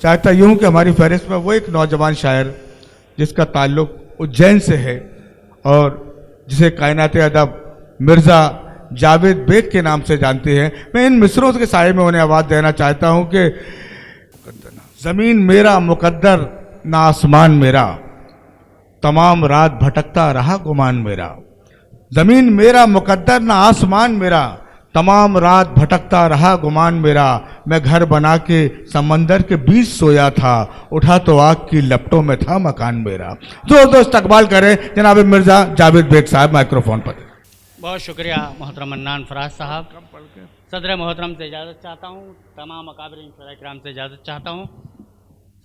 चाहता यूँ कि हमारी फहरिस्त में वो एक नौजवान शायर जिसका ताल्लुक उज्जैन से है और जिसे कायनात अदब मिर्ज़ा जावेद बेग के नाम से जानते हैं, मैं इन मिसरों के साये में उन्हें आवाज़ देना चाहता हूँ कि ज़मीन मेरा मुकद्दर ना आसमान मेरा, तमाम रात भटकता रहा गुमान मेरा। ज़मीन मेरा मुकद्दर ना आसमान मेरा, तमाम रात भटकता रहा गुमान मेरा। मैं घर बना के समंदर के बीच सोया था, उठा तो आग की लपटों में था मकान मेरा। जो इस्तकबाल करें जनाब मिर्ज़ा जावेद बेग साहब माइक्रोफोन पर। बहुत शुक्रिया मोहतरम मन्नान फराज साहब। सदर मोहतरम से इजाज़त चाहता हूँ, तमाम अकाबरीन शुरा-ए-किराम से इजाज़त चाहता हूँ।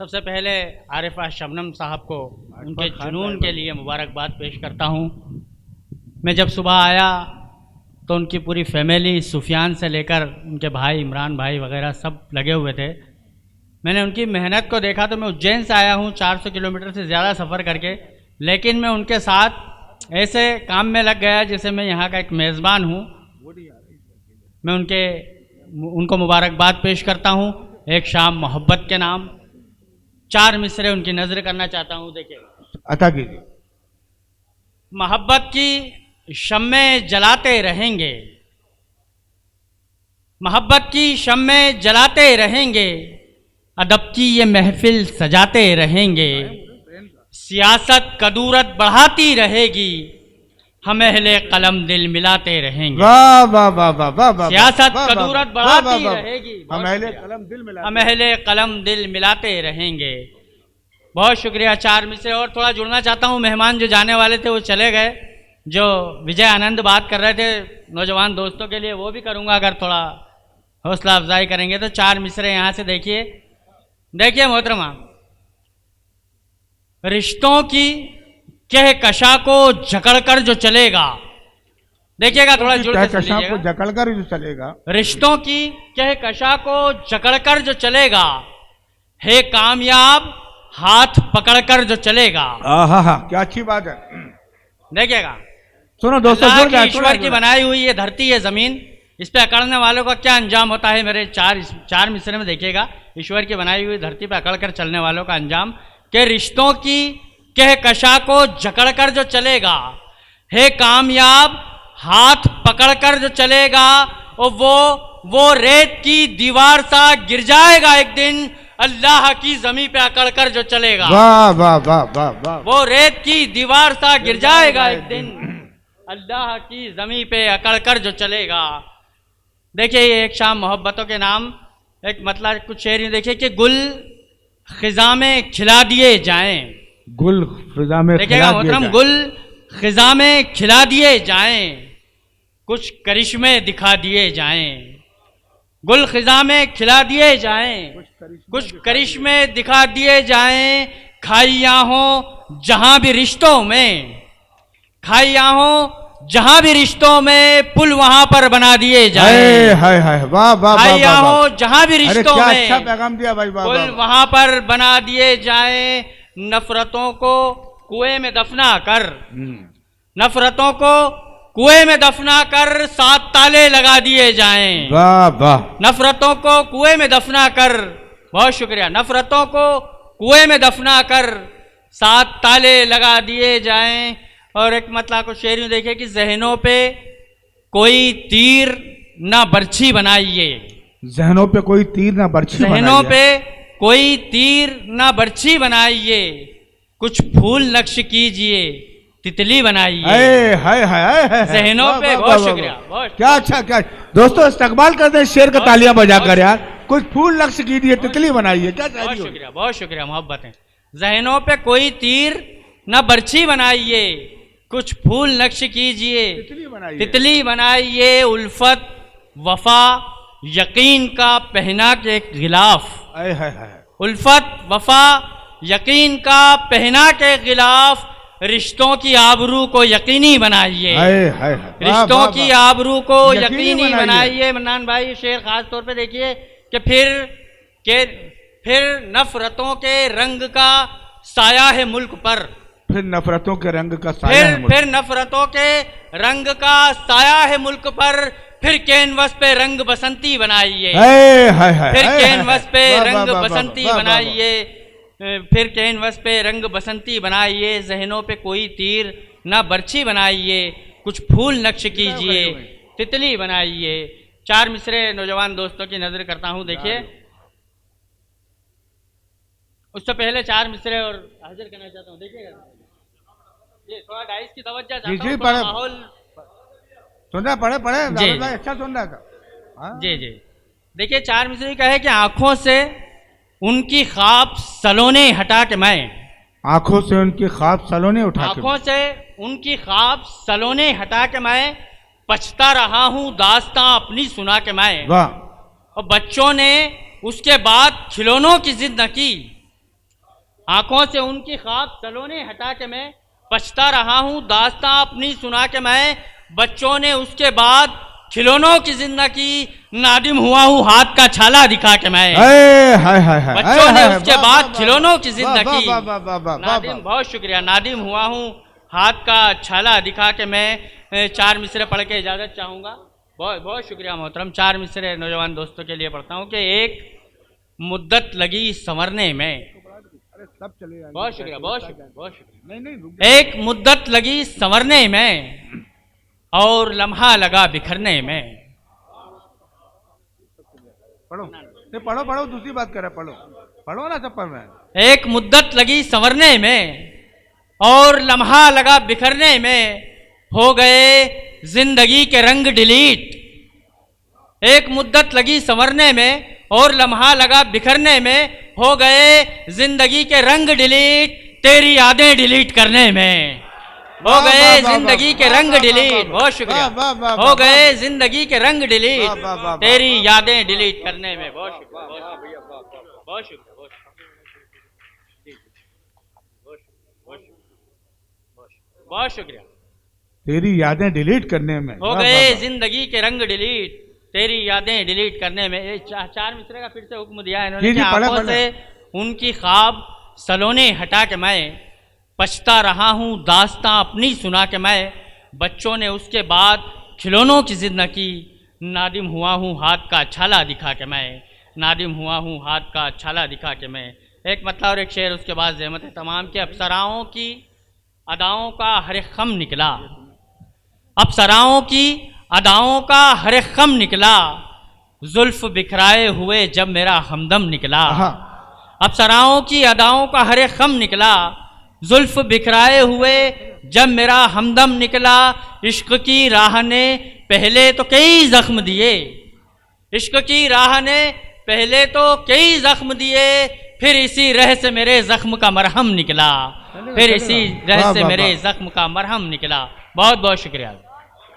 सबसे पहले आरिफा शबनम साहब को उनके जुनून के लिए मुबारकबाद पेश करता हूँ। मैं जब सुबह आया तो उनकी पूरी फैमिली सुफियान से लेकर उनके भाई इमरान भाई वगैरह सब लगे हुए थे। मैंने उनकी मेहनत को देखा तो मैं उज्जैन से आया हूँ 400 किलोमीटर से ज़्यादा सफ़र करके, लेकिन मैं उनके साथ ऐसे काम में लग गया जैसे मैं यहाँ का एक मेज़बान हूँ। मैं उनको मुबारकबाद पेश करता हूँ। एक शाम मोहब्बत के नाम 4 मिसरे उनकी नज़र करना चाहता हूँ। देखिए, अता कीजिए। मोहब्बत की शम्मे जलाते रहेंगे, मोहब्बत की शम्मे जलाते रहेंगे, अदब की ये महफिल सजाते रहेंगे, सियासत कदूरत बढ़ाती रहेगी, हम अहले कलम दिल मिलाते रहेंगे। वाह वाह वाह वाह वाह। सियासत कदूरत बढ़ाती रहेगी, हम अहले कलम दिल मिलाते रहेंगे। बहुत शुक्रिया। 4 मिसरे और थोड़ा जुड़ना चाहता हूँ। मेहमान जो जाने वाले थे वो चले गए, जो विजय आनंद बात कर रहे थे नौजवान दोस्तों के लिए, वो भी करूँगा अगर थोड़ा हौसला अफजाई करेंगे तो। 4 मिसरे यहाँ से देखिए। देखिए मोहतरमा, रिश्तों की कहकशा को जकड़कर जो चलेगा, देखिएगा थोड़ा जुड़ के को जकड़कर जो चलेगा, रिश्तों की कहकशा को जकड़कर जो चलेगा, है कामयाब हाथ पकड़कर जो चलेगा। हाँ, क्या अच्छी बात है। देखिएगा, सुनो दोस्तों, ईश्वर की बनाई हुई ये धरती है जमीन, इस पे अकड़ने वालों का क्या अंजाम होता है। मेरे 4 मिसरे में देखिएगा, ईश्वर की बनाई हुई धरती पे अकड़ कर चलने वालों का अंजाम, कि रिश्तों की कहकशा को जकड़कर जो चलेगा, है कामयाब हाथ पकड़कर जो चलेगा, और वो रेत की दीवार सा गिर जाएगा एक दिन, अल्लाह की जमीन पे अकड़कर जो चलेगा। वाह वाह वाह वाह वाह। वो रेत की दीवार सा गिर जाएगा एक दिन, अल्लाह की जमीन पे अकड़कर जो चलेगा। देखिए, ये एक शाम मोहब्बतों के नाम, एक मतलब कुछ शेर देखिए कि गुल खिजा में खिला दिए जाएं, गुल खिजा में, देखिएगा मोहतरम, गुल खिजा में खिला दिए जाएं, कुछ करिश्मे दिखा दिए जाएं, गुल खिजा में खिला दिए जाएं, कुछ करिश्मे दिखा दिए जाएं, खाइया हो जहां भी रिश्तों में, खाइया हो जहां भी रिश्तों में, पुल वहां पर बना दिए जाएं। हाय हाय, वाह वाह। खाइया हो जहां भी रिश्तों में, अच्छा पैगाम दिया भाई, पुल वहां पर बना दिए जाएं, नफरतों को कुएं में दफना कर, नफरतों को कुएं में दफना कर 7 ताले लगा दिए जाएं। वाह वाह। नफरतों को कुएं में दफना कर, बहुत शुक्रिया, नफरतों को कुएं में दफना कर 7 ताले लगा दिए जाएं। और एक मतलब को शेर में देखिए कि जहनों पे कोई तीर ना बर्छी बनाइए, जहनों पे कोई तीर ना बर्छी, जहनों पे कोई तीर ना बर्छी बनाइए, कुछ फूल नक्श कीजिए, तितली बनाइए। हाय हाय, जहनों पे। बहुत शुक्रिया, क्या अच्छा, क्या दोस्तों इस्तकबाल करते हैं शेर का तालियां बजाकर यार। कुछ फूल नक्श कीजिए, तितली बनाइए, क्या चाहिए। बहुत शुक्रिया, बहुत शुक्रिया। मोहब्बतें, जहनों पे कोई तीर न बर्छी बनाइए, कुछ फूल नक्श कीजिए, तितली बनाइए, उल्फत वफा यकीन का पहना के गिलाफ, उल्फत वफा यकीन का पहना के गिलाफ, रिश्तों की आबरू को यकीनी बनाइए, रिश्तों की आबरू को यकीनी बनाइए। मन्नान भाई, शेर खास तौर पे देखिए कि फिर नफरतों के रंग का साया है मुल्क पर, फिर नफरतों के रंग का साया है, फिर नफरतों के रंग का साया है मुल्क पर, फिर कैनवस पे रंग बसंती बनाइए, हाय फिर कैनवस पे वाह, रंग वाह, वाह, बसंती वाह, वाह, बनाइए, फिर कैनवस पे रंग बसंती बनाइए, जहनों पे कोई तीर ना बर्छी बनाइए, कुछ फूल नक्श कीजिए, तितली बनाइए। चार मिसरे नौजवान दोस्तों की नजर करता हूं, देखिए। उससे पहले चार मिसरे और हाजिर करना चाहता हूं, देखिएगा ये थोड़ा डाइस की तवज्जो चाहता हूं, थोड़ा माहौल सुन रहा, पढ़े जी। अच्छा सुन रहा था। जी जी, देखिए चार मिसरे का है कि आंखों से उनकी ख्वाब सलोने हटा के मैं, आंखों से उनकी ख्वाब सलोने उठा के, आंखों से उनकी ख्वाब सलोने हटा के मैं पछता रहा हूं दास्तां अपनी सुना के मैं। वाह। और बच्चों ने उसके बाद खिलौनों की जिद न की, आंखों से उनकी ख्वाब सलोने हटा के मैं पछता रहा हूं दास्तां अपनी सुना के मैं। बच्चों ने उसके बाद खिलौनों की जिद न की, नादिम हुआ हूं हाथ का छाला दिखा के मैं। बच्चों ने उसके बाद खिलौनों की जिद न की, नादिम, बहुत शुक्रिया, नादिम हुआ हूं हाथ का छाला दिखा के मैं। चार मिसरे पढ़ के इजाजत चाहूंगा। बहुत बहुत शुक्रिया मोहतरम। चार मिसरे नौजवान दोस्तों के लिए पढ़ता हूं कि एक मुद्दत लगी संवरने में, बहुत शुक्रिया, बहुत शुक्रिया, बहुत शुक्रिया। एक मुद्दत लगी संवरने में और लम्हा लगा बिखरने में। पढ़ो पढ़ो, दूसरी बात कर रहे, पढ़ो ना, सब पढ़ रहे हैं। एक मुद्दत लगी संवरने में और लम्हा लगा बिखरने में, हो गए जिंदगी के रंग डिलीट। एक मुद्दत लगी संवरने में और लम्हा लगा बिखरने में, हो गए जिंदगी के रंग डिलीट, तेरी यादें डिलीट करने में। हो गए जिंदगी के रंग डिलीट, बहुत शुक्रिया, हो गए जिंदगी के रंग डिलीट, तेरी यादें डिलीट करने में। बहुत शुक्रिया, बहुत शुक्रिया, बहुत शुक्रिया। तेरी यादें डिलीट करने में, हो गए जिंदगी के रंग डिलीट, तेरी यादें डिलीट करने में। चार मिसरे का फिर से हुक्म दिया है इन्होंने कि आंखों से उनकी ख्वाब सलोने हटा के मैं पछता रहा हूं दास्तां अपनी सुना के मैं। बच्चों ने उसके बाद खिलौनों की जिद न की, नादिम हुआ हूं हाथ का छाला दिखा के मैं, नादिम हुआ हूं हाथ का छाला दिखा के मैं। एक मतलब और एक शेर, उसके बाद ज़हमत है तमाम के। अप्सराओं की अदाओं का हर एक खम निकला, अप्सराओं की अदाओं का हर एक खम निकला, जुल्फ बिखराए हुए जब मेरा हमदम निकला। अप्सराओं की अदाओं का हर एक खम निकला, जुल्फ बिखराए हुए जब मेरा हमदम निकला। इश्क की राह ने पहले तो कई जख्म दिए, इश्क की राह ने पहले तो कई जख्म दिए, फिर इसी रह से मेरे जख्म का मरहम निकला, फिर इसी रह से मेरे जख्म का मरहम निकला। बहुत बहुत शुक्रिया।